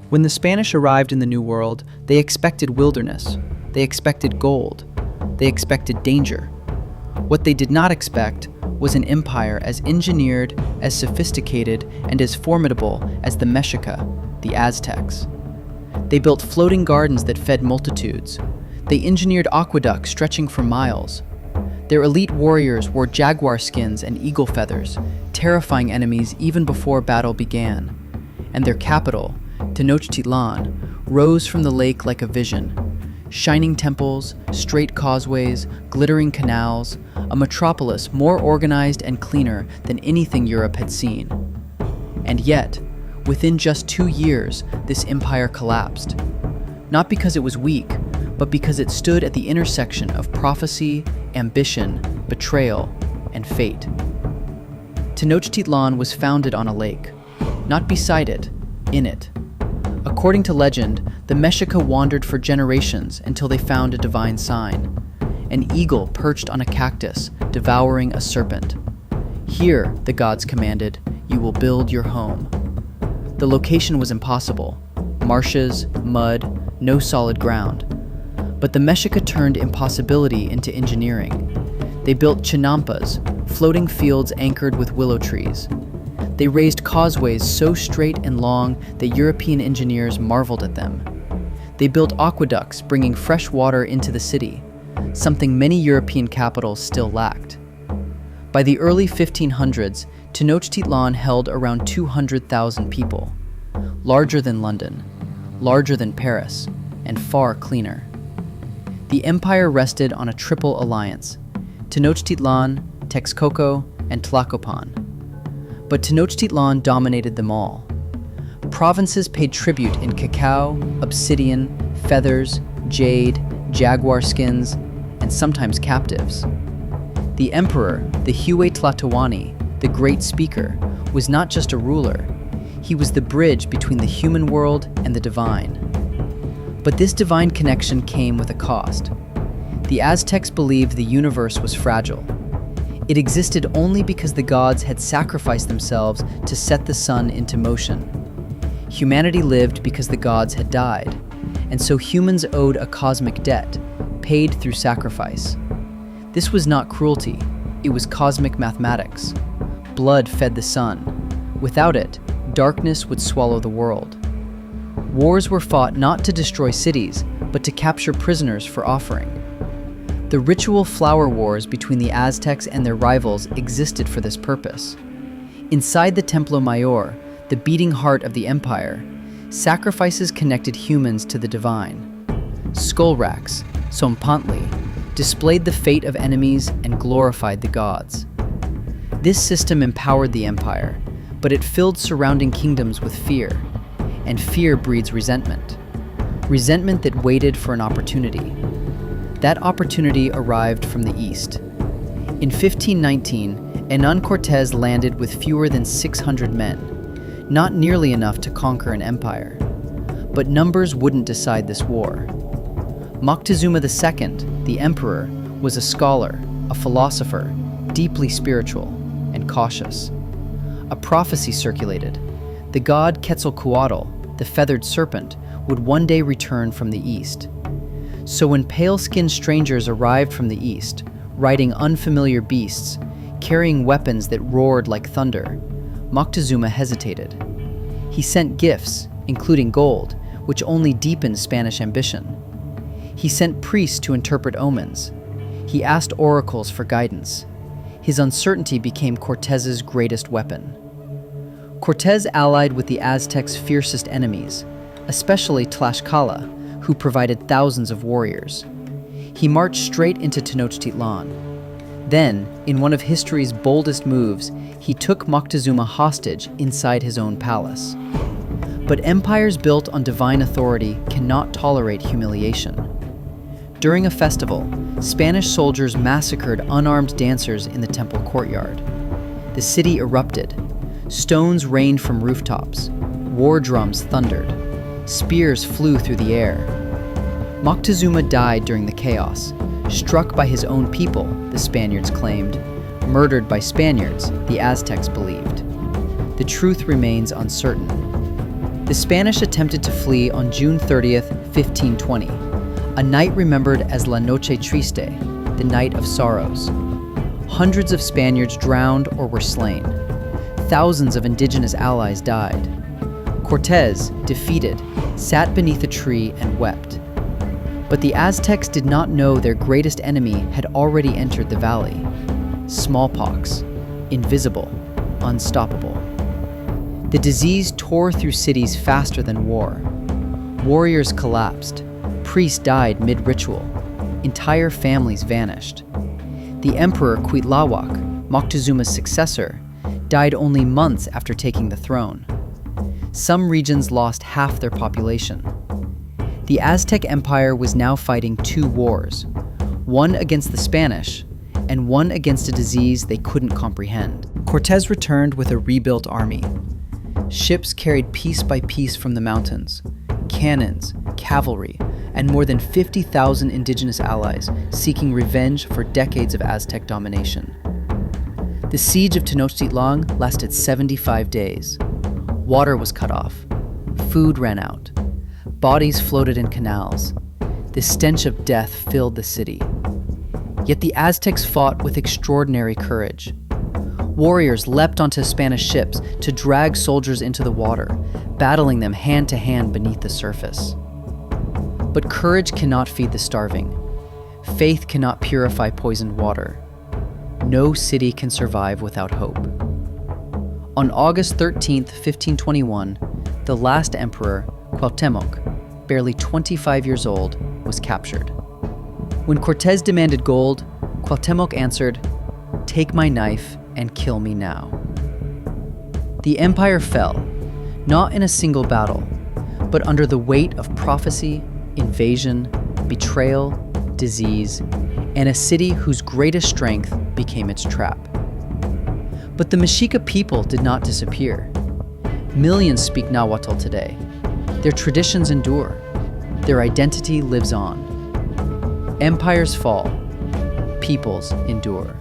When the Spanish arrived in the New World, they expected wilderness, they expected gold, they expected danger. What they did not expect was an empire as engineered, as sophisticated, and as formidable as the Mexica, the Aztecs. They built floating gardens that fed multitudes. They engineered aqueducts stretching for miles. Their elite warriors wore jaguar skins and eagle feathers, terrifying enemies even before battle began. And their capital, Tenochtitlan, rose from the lake like a vision. Shining temples, straight causeways, glittering canals, a metropolis more organized and cleaner than anything Europe had seen. And yet, within just 2 years, this empire collapsed. Not because it was weak, but because it stood at the intersection of prophecy, ambition, betrayal, and fate. Tenochtitlan was founded on a lake, not beside it, in it. According to legend, the Mexica wandered for generations until they found a divine sign. An eagle perched on a cactus, devouring a serpent. Here, the gods commanded, you will build your home. The location was impossible. Marshes, mud, no solid ground. But the Mexica turned impossibility into engineering. They built chinampas, floating fields anchored with willow trees. They raised causeways so straight and long that European engineers marveled at them. They built aqueducts bringing fresh water into the city, something many European capitals still lacked. By the early 1500s, Tenochtitlan held around 200,000 people, larger than London, larger than Paris, and far cleaner. The empire rested on a triple alliance: Tenochtitlan, Texcoco, and Tlacopan. But Tenochtitlan dominated them all. Provinces paid tribute in cacao, obsidian, feathers, jade, jaguar skins, and sometimes captives. The emperor, the Huey Tlatoani, the great speaker, was not just a ruler. He was the bridge between the human world and the divine. But this divine connection came with a cost. The Aztecs believed the universe was fragile. It existed only because the gods had sacrificed themselves to set the sun into motion. Humanity lived because the gods had died, and so humans owed a cosmic debt, paid through sacrifice. This was not cruelty, it was cosmic mathematics. Blood fed the sun. Without it, darkness would swallow the world. Wars were fought not to destroy cities, but to capture prisoners for offering. The ritual flower wars between the Aztecs and their rivals existed for this purpose. Inside the Templo Mayor, the beating heart of the empire, sacrifices connected humans to the divine. Skull racks, Sompantli, displayed the fate of enemies and glorified the gods. This system empowered the empire, but it filled surrounding kingdoms with fear, and fear breeds resentment. Resentment that waited for an opportunity. That opportunity arrived from the east. In 1519, Hernán Cortés landed with fewer than 600 men, not nearly enough to conquer an empire. But numbers wouldn't decide this war. Moctezuma II, the emperor, was a scholar, a philosopher, deeply spiritual, and cautious. A prophecy circulated. The god Quetzalcoatl, the feathered serpent, would one day return from the east. So when pale-skinned strangers arrived from the east, riding unfamiliar beasts, carrying weapons that roared like thunder, Moctezuma hesitated. He sent gifts, including gold, which only deepened Spanish ambition. He sent priests to interpret omens. He asked oracles for guidance. His uncertainty became Cortés's greatest weapon. Cortés allied with the Aztecs' fiercest enemies, especially Tlaxcala, who provided thousands of warriors. He marched straight into Tenochtitlan. Then, in one of history's boldest moves, he took Moctezuma hostage inside his own palace. But empires built on divine authority cannot tolerate humiliation. During a festival, Spanish soldiers massacred unarmed dancers in the temple courtyard. The city erupted. Stones rained from rooftops. War drums thundered. Spears flew through the air. Moctezuma died during the chaos, struck by his own people, the Spaniards claimed, murdered by Spaniards, the Aztecs believed. The truth remains uncertain. The Spanish attempted to flee on June 30th, 1520, a night remembered as La Noche Triste, the Night of Sorrows. Hundreds of Spaniards drowned or were slain. Thousands of indigenous allies died. Cortés, defeated, sat beneath a tree and wept. But the Aztecs did not know their greatest enemy had already entered the valley. Smallpox, invisible, unstoppable. The disease tore through cities faster than war. Warriors collapsed. Priests died mid-ritual. Entire families vanished. The emperor Cuitlawak, Moctezuma's successor, died only months after taking the throne. Some regions lost half their population. The Aztec Empire was now fighting two wars, one against the Spanish and one against a disease they couldn't comprehend. Cortés returned with a rebuilt army. Ships carried piece by piece from the mountains, cannons, cavalry, and more than 50,000 indigenous allies seeking revenge for decades of Aztec domination. The siege of Tenochtitlan lasted 75 days. Water was cut off. Food ran out. Bodies floated in canals. The stench of death filled the city. Yet the Aztecs fought with extraordinary courage. Warriors leapt onto Spanish ships to drag soldiers into the water, battling them hand to hand beneath the surface. But courage cannot feed the starving. Faith cannot purify poisoned water. No city can survive without hope. On August 13th, 1521, the last emperor, Cuauhtémoc, barely 25 years old, was captured. When Cortés demanded gold, Cuauhtémoc answered, "Take my knife and kill me now." The empire fell, not in a single battle, but under the weight of prophecy, invasion, betrayal, disease, and a city whose greatest strength became its trap. But the Mexica people did not disappear. Millions speak Nahuatl today. Their traditions endure. Their identity lives on. Empires fall. Peoples endure.